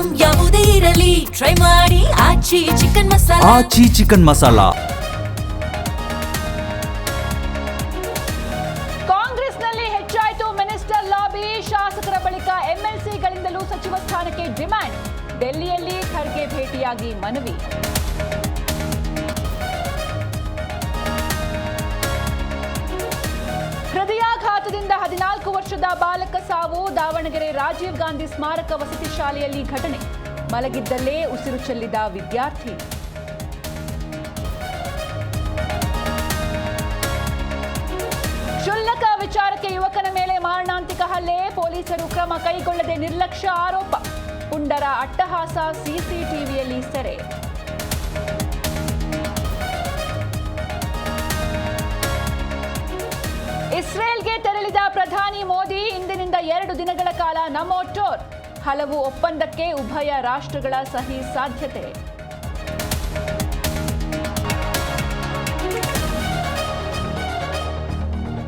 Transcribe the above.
Item ಯಾವುದೇ ಇರಲಿ try ಮಾಡಿ ಆಚಿ ಚಿಕನ್ ಮಸಾಲಾ. ಆಚಿ ಚಿಕನ್ ಮಸಾಲಾ. ಕಾಂಗ್ರೆಸ್ನಲ್ಲಿ ಹೆಚ್ಚಾಯಿತು ಮಿನಿಸ್ಟರ್ ಲಾಬಿ. ಶಾಸಕರ ಬಳಿಕ ಎಂಎಲ್ಸಿಗಳಿಂದಲೂ ಸಚಿವ ಸ್ಥಾನಕ್ಕೆ ಡಿಮ್ಯಾಂಡ್. ಡೆಲ್ಲಿಯಲ್ಲಿ ಖರ್ಗೆ ಭೇಟಿಯಾಗಿ ಮನವಿ. ಹೃದಯಾಘಾತದಿಂದ 14 ವರ್ಷದ ಬಾಲಕ ಸಾವು. ದಾವಣಗೆರೆ ರಾಜೀವ್ ಗಾಂಧಿ ಸ್ಮಾರಕ ವಸತಿ ಶಾಲೆಯಲ್ಲಿ ಘಟನೆ. ಮಲಗಿದ್ದಲ್ಲೇ ಉಸಿರು ಚೆಲ್ಲಿದ ವಿದ್ಯಾರ್ಥಿ. ಕ್ಷುಲ್ಲಕ ವಿಚಾರಕ್ಕೆ ಯುವಕನ ಮೇಲೆ ಮಾರಣಾಂತಿಕ ಹಲ್ಲೆ. ಪೊಲೀಸರು ಕ್ರಮ ಕೈಗೊಳ್ಳದೆ ನಿರ್ಲಕ್ಷ್ಯ ಆರೋಪ. ಪುಂಡರ ಅಟ್ಟಹಾಸ ಸಿಸಿಟಿವಿಯಲ್ಲಿ ಸೆರೆ. ಇಸ್ರೇಲ್ಗೆ ತೆರಳಿದ ಪ್ರಧಾನಿ ಮೋದಿ. ಇಂದಿನಿಂದ 2 ದಿನಗಳ ಕಾಲ ನಮೋ ಟೂರ್. ಹಲವು ಒಪ್ಪಂದಕ್ಕೆ ಉಭಯ ರಾಷ್ಟ್ರಗಳ ಸಹಿ ಸಾಧ್ಯತೆ.